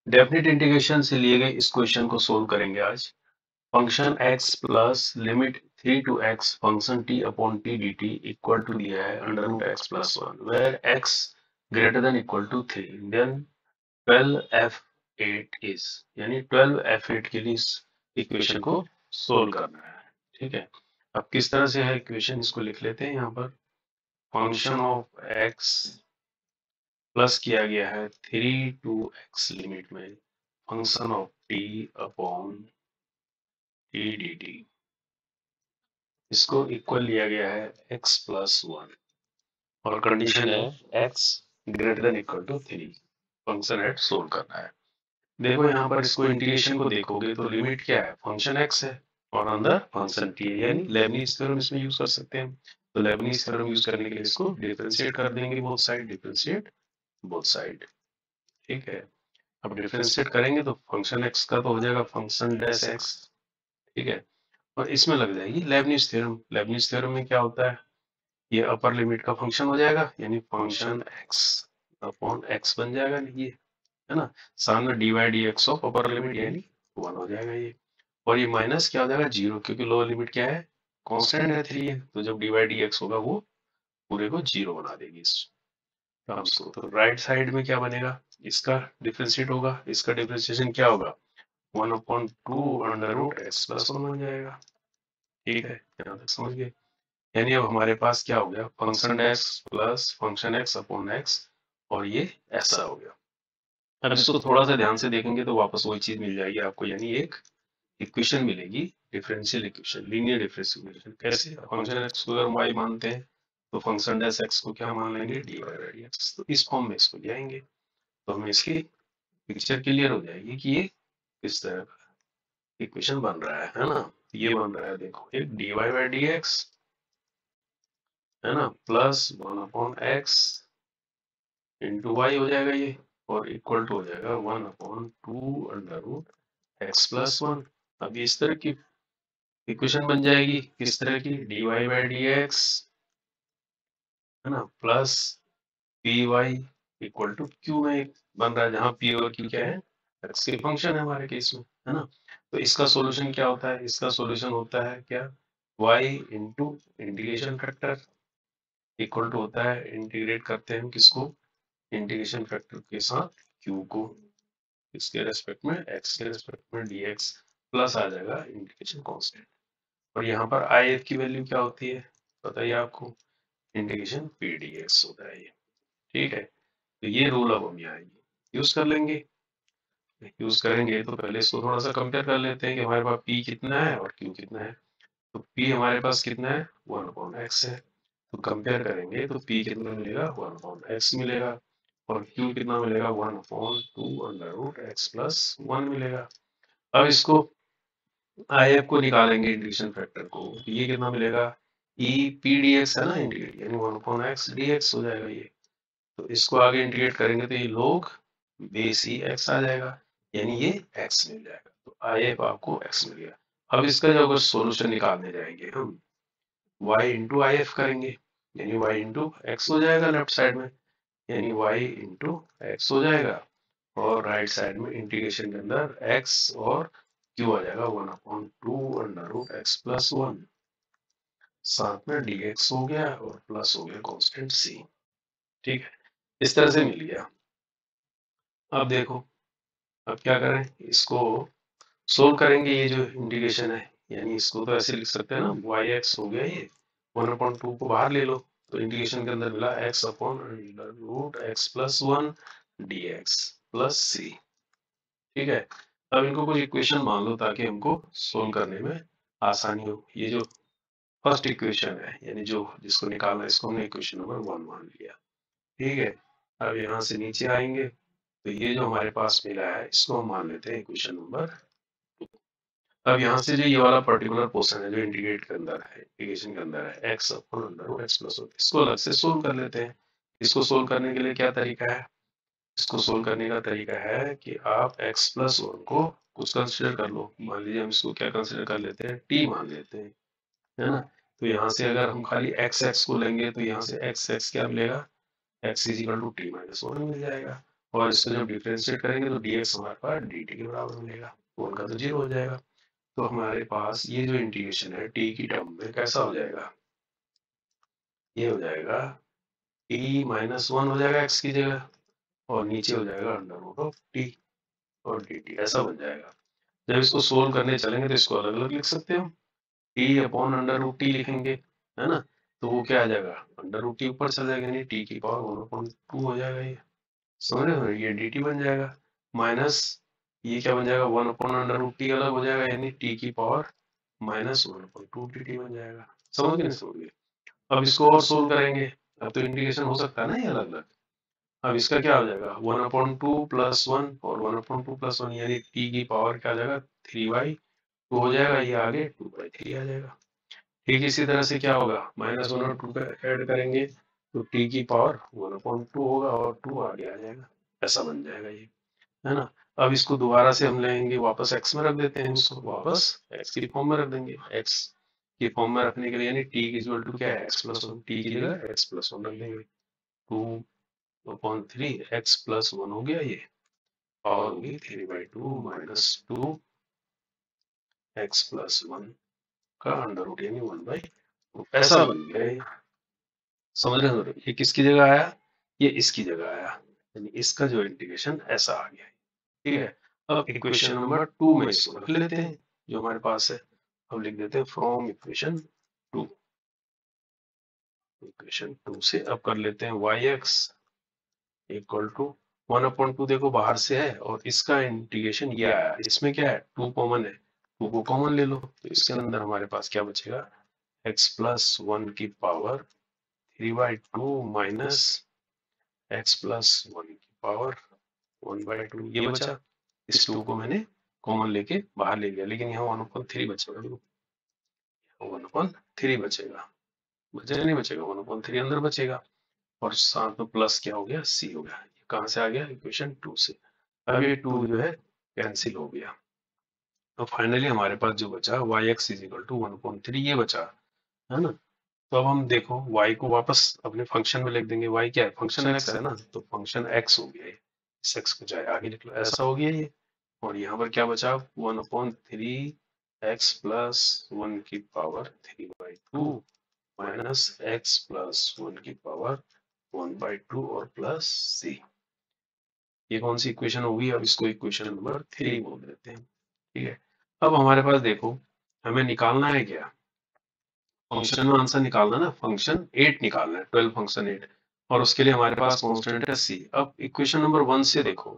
Definite integration से लिए गए इस क्वेश्चन को सोल्व करेंगे आज। Function x plus limit 3 to x function t upon T D T equal to दिया है under root X plus one where x greater than equal to 3 then 12f8 is, यानी 12f8 के लिए इस equation को solve करना है। ठीक है, अब किस तरह से है इक्वेशन, इसको लिख लेते हैं। यहाँ पर फंक्शन ऑफ x प्लस किया गया है 3 टू x लिमिट में function of t upon T D T, इसको इक्वल लिया गया है x प्लस वन और कंडीशन है x greater than equal to 3। Function head solve करना है। देखो यहाँ पर इसको इंटीग्रेशन को देखोगे तो लिमिट क्या है, फंक्शन x है और अंदर फंक्शन t है, यानी लेबनीज थ्योरम इसमें यूज कर सकते हैं। तो लेबनीज थ्योरम यूज करने के लिए इसको डिफरेंशिएट कर देंगे, both side differentiate both side. ठीक है, अब डिफरेंशिएट करेंगे तो फंक्शन x का तो हो जाएगा फंक्शन डैश x। ठीक है, और इसमें लग जाएगी लेबनीज थ्योरम। लेबनीज थ्योरम में क्या होता है, ये अपर लिमिट का फंक्शन हो जाएगा, यानी फंक्शन x अपॉन x बन जाएगा ये, है ना। सामने D Y D X of upper limit यानी वन हो जाएगा ये, और ये माइनस क्या हो जाएगा जीरो, क्योंकि लोअर लिमिट क्या है, कांस्टेंट है 3 है, तो जब डी वाई डी एक्स होगा वो पूरे को जीरो बना देगी इस टर्म्स को। तो राइट साइड में क्या बनेगा, इसका डिफरेंशिएट होगा, इसका डिफरेंशिएशन क्या होगा, 1/2 under root X plus one बन जाएगा। ठीक है, यहाँ तक समझ गए। यानी अब हमारे पास क्या हो गया, function x plus function x upon x, और ये ऐसा हो गया। अब इसको थोड़ा सा ध्यान से देखेंगे तो वापस वही चीज मिल जाएगी आपको, यानी एक इक्वेशन मिलेगी, differential equation, linear differential equation. कैसे, फंक्शन एक्स को अगर हम y मानते हैं तो फंक्शन डैश एक्स को क्या मान लेंगे, D Y by D X. तो इस फॉर्म में इसको ले आएंगे तो हमें इसकी पिक्चर क्लियर हो जाएगी कि ये किस तरह का इक्वेशन बन रहा है ना। ये बन रहा है, देखो, एक D Y by D X है ना, प्लस 1/x इंटू वाई हो जाएगा ये, और इक्वल टू हो जाएगा 1/2 under root X plus one. अब इस तरह की इक्वेशन बन जाएगी, किस तरह की, D Y by D X है ना, plus P Y equal to Q में बन रहा है, जहां पी और क्यू क्या है, एक्स के फंक्शन है हमारे केस में, है ना। तो इसका सॉल्यूशन क्या होता है, इसका सॉल्यूशन होता है क्या, y into integration factor equal to होता है, इंटीग्रेट करते हैं किसको, इंटीग्रेशन फैक्टर के साथ q को, इसके रेस्पेक्ट में x के रेस्पेक्ट में dx, प्लस आ जाएगा इंटीग्रेशन कांस्टेंट। और यहाँ पर आई एफ की वैल्यू क्या होती है बताइए आपको, इंटीग्रेशन पी डी एक्स होता है ये। ठीक है, तो ये रूल अब हम यहाँ यूज कर लेंगे। यूज करेंगे तो पहले इसको थोड़ा सा कंपेयर कर लेते हैं कि हमारे पास पी कितना है और क्यू कितना है। तो पी हमारे पास कितना है, 1/x है, तो कंपेयर करेंगे तो पी कितना मिलेगा, 1/x मिलेगा, और क्यू कितना मिलेगा, 1/2 under root X plus one मिलेगा। अब इसको आई एफ को निकालेंगे इंटीग्रेशन फैक्टर को, तो ये कितना मिलेगा, ई पी डी एक्स है ना, इंटीग्रेट यानी 1/x डी एक्स हो जाएगा ये। तो इसको आगे इंटीग्रेट करेंगे तो ये लोग बेस ही एक्स आ जाएगा, यानी ये एक्स मिल जाएगा। तो आई एफ आपको एक्स मिल गया। अब इसका जो अगर सोल्यूशन निकालने जाएंगे हम y इंटू आई एफ करेंगे, यानी y इंटू एक्स हो जाएगा लेफ्ट साइड में, यानी y इंटू एक्स हो जाएगा, और राइट साइड में इंटीग्रेशन के अंदर x और q आ जाएगा 1/2 under root X plus one, साथ में dx हो गया और प्लस हो गया कांस्टेंट c। ठीक है, इस तरह से मिल गया। अब देखो, अब क्या करें, इसको सोल्व करेंगे, ये जो इंटीग्रेशन है, यानी इसको तो ऐसे लिख सकते हैं ना, वाई एक्स हो गया ये, 1/2 को बाहर ले लो, तो इंटीग्रेशन के अंदर मिला x upon under root X plus one D X plus C. ठीक है, अब इनको कोई इक्वेशन मान लो ताकि हमको सोल्व करने में आसानी हो। ये जो फर्स्ट इक्वेशन है, यानी जो जिसको निकालना है, इसको हमने इक्वेशन नंबर 1 मान लिया। ठीक है, अब यहाँ से नीचे आएंगे तो ये जो हमारे पास मिला है इसको हम मान लेते हैं इक्वेशन नंबर। अब यहाँ से जो ये वाला पर्टिकुलर पोर्शन है जो इंटीग्रेट के अंदर है, इंटीग्रेशन के अंदर है, x upon under root X plus one, इसको अलग से सोल्व कर लेते हैं। इसको सोल्व करने के लिए क्या तरीका है, इसको सोल्व करने का तरीका है कि आप x प्लस वन को कुछ कंसिडर कर लो। मान लीजिए हम इसको क्या कंसिडर कर लेते हैं, t मान लेते हैं, है ना। तो यहाँ से अगर हम खाली x x को लेंगे तो यहाँ से x x क्या मिलेगा, x is equal to T minus one मिल जाएगा। और इसको जब डिफरेंशिएट करेंगे तो dx हमारे पास dt के बराबर मिलेगा, तो उनका तो 0 हो जाएगा। तो हमारे पास ये जो इंटीग्रेशन है t की टर्म में कैसा हो जाएगा, ये हो जाएगा t माइनस 1 हो जाएगा x की जगह, और नीचे हो जाएगा अंडर रूट ऑफ t और dt, ऐसा बन जाएगा। जब इसको सोल्व करने चलेंगे तो इसको अलग अलग लिख सकते हैं हम, T upon under root T लिखेंगे, है ना, तो वो क्या आ जाएगा, अंडर रूट टी ऊपर चल जाएगा, यानी टी की पावर 1/2 हो जाएगा, ये समझ रहे हो, ये dt बन जाएगा, माइनस ये क्या बन जाएगा, 1 अपॉन अंडर रूट टी अलग हो जाएगा, यानी टी की पावर माइनस 1/2 dt बन जाएगा। समझ गए नहीं समझ गए। अब इसको और सोल्व करेंगे, अब तो इंटीग्रेशन हो सकता है ना ये अलग अलग। अब इसका क्या हो जाएगा, 1/2 प्लस 1 और 1/2 प्लस 1, यानी टी की पावर क्या आ जाएगा, 3/2 हो जाएगा, ये आगे 2/3 आ जाएगा। ठीक इसी तरह से क्या होगा, माइनस 1 और 2 का ऐड करेंगे तो टी की पावर 1/2 होगा और 2 आगे आ जाएगा, ऐसा बन जाएगा ये, है ना। अब इसको दोबारा से हम लेंगे वापस x में रख देते हैं, इसको वापस x की फॉर्म में रख देंगे, x की फॉर्म में रखने के लिए, यानी t इक्वल टू क्या है, x प्लस 1, टी की जगह x प्लस 1 रख देंगे, 2/3 x प्लस 1 हो गया, ये पावर होगी 3/2 माइनस 2 x प्लस 1 का अंडर रूट, यानी 1/2, ऐसा बन गया ये। समझ रहे हो, ये किसकी जगह आया, ये इसकी जगह आया, यानी इसका जो इंटीग्रेशन ऐसा आ गया। ठीक है, अब इक्वेशन नंबर 2 में इसको रख लेते हैं जो हमारे पास है, अब लिख देते हैं फ्रॉम इक्वेशन 2, इक्वेशन 2 से अब कर लेते हैं yx इक्वल टू 1/2, देखो बाहर से है और इसका इंटीग्रेशन ये आया, इसमें क्या है, 2 कॉमन है, 2 को कॉमन ले लो, तो इसके अंदर हमारे पास क्या बचेगा, x प्लस 1 की पावर 3/2 माइनस x प्लस 1 की पावर 1/2, ये बचा। इस 2 को मैंने कॉमन लेके बाहर ले लिया, लेकिन यहाँ 1/3 बचेगा, 1/3 बचेगा, बचेगा नहीं बचेगा, 1/3 अंदर बचेगा, और साथ में प्लस क्या हो गया, c हो गया, ये कहाँ से आ गया, इक्वेशन 2 से। अब ये 2 जो है कैंसिल हो गया, तो फाइनली हमारे पास जो बचा yx इज इक्वल टू 1/3, ये बचा, है ना। तो अब हम देखो y को वापस अपने फंक्शन में लिख देंगे, y क्या है, फंक्शन x है ना, तो फंक्शन x हो गया ये, इस x को चाहे आगे लिख लो, ऐसा हो गया ये, और यहाँ पर क्या बचा, 1/3 x प्लस 1 की पावर 3/2 माइनस x प्लस 1 की पावर 1/2 और प्लस c, ये कौन सी इक्वेशन होगी, अब इसको इक्वेशन नंबर 3 बोल देते हैं। ठीक है, अब हमारे पास देखो हमें निकालना है क्या, फंक्शन में आंसर निकालना ना, फंक्शन 8 निकालना है, 12 फंक्शन 8, और उसके लिए हमारे पास कांस्टेंट है c। अब इक्वेशन नंबर 1 से देखो,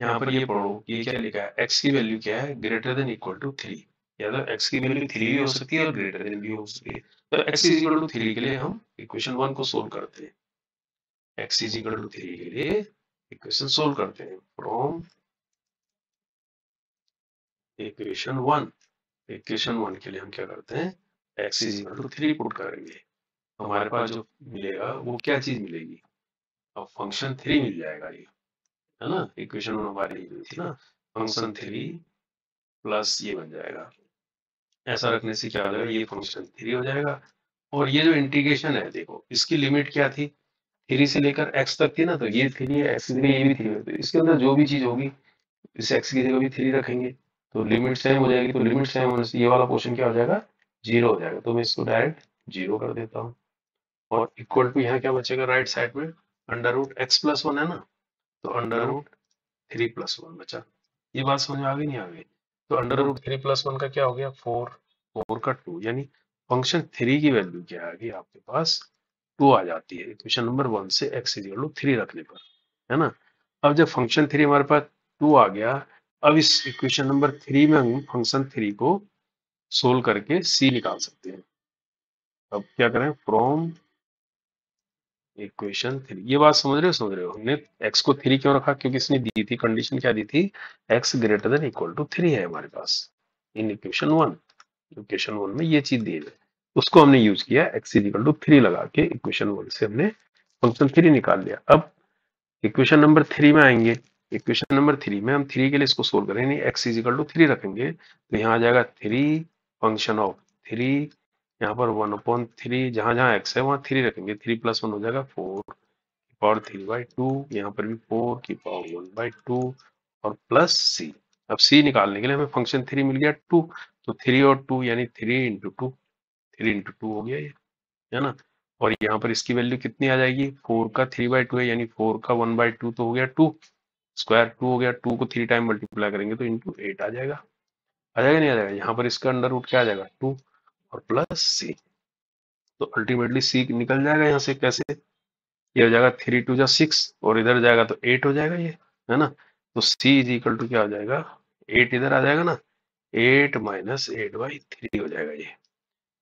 यहाँ पर ये पढ़ो, ये क्या लिखा है, x की वैल्यू क्या है, ग्रेटर देन इक्वल टू 3, या तो x की वैल्यू 3 भी हो सकती है और ग्रेटर देन भी हो सकती है, तो x इज इक्वल टू 3 के लिए हम इक्वेशन 1 को सोल्व करते हैं, x इज इक्वल टू 3 के लिए इक्वेशन सोल्व करते हैं, फ्रॉम इक्वेशन 1, इक्वेशन 1 के लिए हम क्या करते हैं, x is equal to 3 put करेंगे, हमारे पास जो मिलेगा वो क्या चीज मिलेगी, अब फंक्शन 3 मिल जाएगा, ये है ना, इक्वेशन 1 हमारी थी ना, फंक्शन 3 प्लस ये बन जाएगा, ऐसा रखने से क्या हो जाएगा, ये फंक्शन 3 हो जाएगा, और ये जो इंटीग्रेशन है देखो इसकी लिमिट क्या थी, 3 से लेकर x तक थी ना, तो ये 3 है, x की जगह ये भी 3 है, तो इसके अंदर जो भी चीज होगी इस x की जगह भी 3 रखेंगे, तो लिमिट सेम हो जाएगी, तो लिमिट सेम होने से ये वाला पोर्शन क्या हो जाएगा, 0 हो जाएगा, तो मैं इसको डायरेक्ट 0 कर देता हूँ, और इक्वल टू यहाँ क्या बचेगा राइट साइड में, अंडर रूट x प्लस 1 है ना, तो अंडर रूट 3 प्लस 1 बचा, ये बात समझ में आ गई नहीं आ गई, तो अंडर रूट 3 प्लस 1 का क्या हो गया, 4, 4 का 2, यानी फंक्शन 3 की वैल्यू क्या आ गई आपके पास, 2 आ जाती है इक्वेशन नंबर 1 से x इक्वल टू 3 रखने पर, है ना। अब जब फंक्शन 3 हमारे पास 2 आ गया, अब इस इक्वेशन नंबर 3 में हम फंक्शन 3 को सोल्व करके c निकाल सकते हैं, अब क्या करें, फ्रॉम इक्वेशन 3, ये बात समझ रहे हो, हमने x को 3 क्यों रखा, क्योंकि इसने दी थी कंडीशन, क्या दी थी, x greater than equal to 3 है हमारे पास इन इक्वेशन 1, इक्वेशन 1 में ये चीज दी है, उसको हमने यूज किया, x इज इक्वल टू 3 लगा के इक्वेशन 1 से हमने फंक्शन 3 निकाल लिया। अब इक्वेशन नंबर 3 में आएंगे, इक्वेशन नंबर 3 में हम 3 के लिए इसको सोल्व करेंगे, x इज इक्वल टू 3 रखेंगे, तो यहाँ आ जाएगा 3 फंक्शन ऑफ 3, यहाँ पर 1/3, जहां जहां x है वहां 3 रखेंगे, 3 प्लस 1 हो जाएगा 4 और 3/2, यहाँ पर भी 4 की पावर 1/2 और प्लस सी। अब सी निकालने के लिए हमें फंक्शन 3 मिल गया 2, तो 3 और 2 यानी 3 × 2 हो गया ये, है ना। और यहाँ पर इसकी वैल्यू कितनी आ जाएगी, 4 का 3/2 है यानी 4 का 1/2 तो हो गया 2, स्क्वायर 2 हो गया, 2 को 3 टाइम मल्टीप्लाई करेंगे तो इंटू 8 आ जाएगा नहीं आ जाएगा। यहाँ पर इसका अंडर रूट क्या आ जाएगा 2 और प्लस सी, तो अल्टीमेटली सी निकल जाएगा यहाँ से। कैसे, ये हो जाएगा 3 × 2 = 6 और इधर जाएगा तो 8 हो जाएगा ये, है ना। तो C इज इक्वल टू क्या हो जाएगा, 8 इधर आ जाएगा ना, 8 - 8/3 हो जाएगा ये।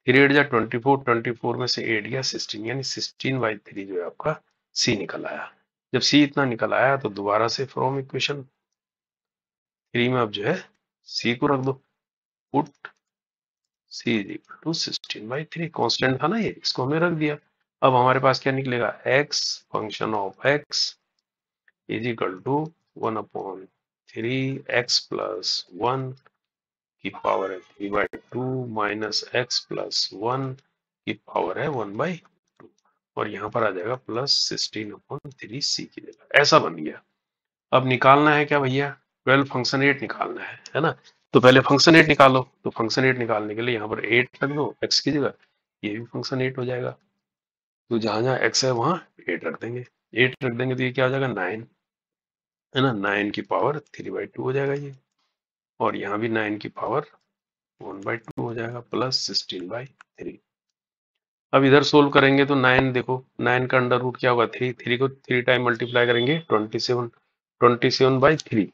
3 × 8 = 24, 24 में से 8 गया 16, यानी 16/3 जो है आपका C निकल आया। जब C इतना निकल आया तो दोबारा से फ्रॉम इक्वेशन 3 में अब जो है C को रख दो, put C is equal to 16/3, constant था ना ये, इसको हमने रख दिया। अब हमारे पास क्या निकलेगा, x function of x is equal to 1/3 x plus 1 की पावर है 3/2 माइनस x प्लस 1 की पावर है 1/2, और यहाँ पर आ जाएगा प्लस 16/3 C की जगह। ऐसा बन गया। अब निकालना है क्या भैया, 12 फंक्शन 8 निकालना है ना। तो पहले फंक्शन 8 निकालो, तो फंक्शन 8 निकालने के लिए यहाँ पर 8 रख दो x की जगह, ये भी फंक्शन 8 हो जाएगा। तो जहां जहां x है वहां 8 रख देंगे, 8 रख देंगे तो ये क्या हो जाएगा 9, है ना। 9 की पावर 3/2 हो जाएगा ये, और यहाँ भी 9 की पावर 1/2 हो जाएगा, प्लस 16/3। अब इधर सोल्व करेंगे तो 9 देखो, 9 का अंडर रूट क्या होगा 3, 3 को 3 टाइम मल्टीप्लाई करेंगे 27, 27/3,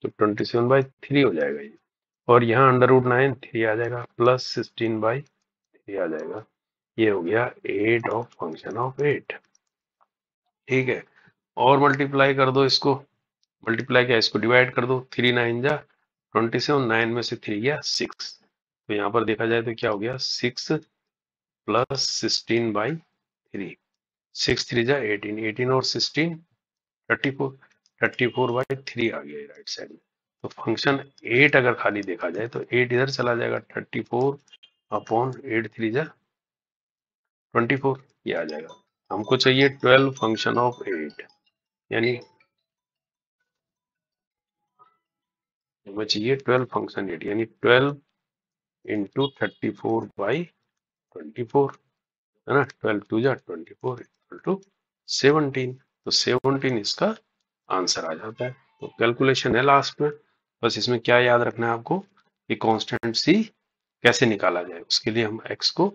तो 27/3 हो जाएगा ये। और यहाँ अंडर रूट 9 3 आ जाएगा, प्लस 16/3 आ जाएगा। ये हो गया 8 ऑफ फंक्शन ऑफ 8। ठीक है, और मल्टीप्लाई कर दो इसको, मल्टीप्लाई क्या, इसको डिवाइड कर दो, 3 9 जा 27, 9 में से 3 गया 6, तो यहाँ पर देखा जाए तो क्या हो गया 6 प्लस 16/3, 6 3 जा 18, 18 और 16 34, 34/3 आ गया राइट साइड में। तो फंक्शन 8 अगर खाली देखा जाए तो 8 इधर चला जाएगा, 34/8 3 जा 24, ये आ जाएगा। हमको चाहिए 12 फंक्शन ऑफ 8, यानी हमें चाहिए 12 फंक्शन 8, यानी 12 × 34/24, है ना। 12 2 जा 24 इक्वल टू 17, तो 17 इसका आंसर आ जाता है। तो कैलकुलेशन है लास्ट में, बस इसमें क्या याद रखना है आपको कि कांस्टेंट C कैसे निकाला जाए, उसके लिए हम x को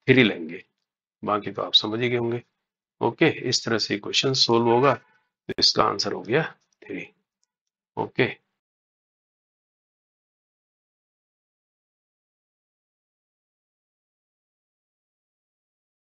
3 लेंगे, बाकी तो आप समझ ही गए होंगे। ओके, इस तरह से क्वेश्चन सोल्व होगा, तो इसका आंसर हो गया 3। ओके।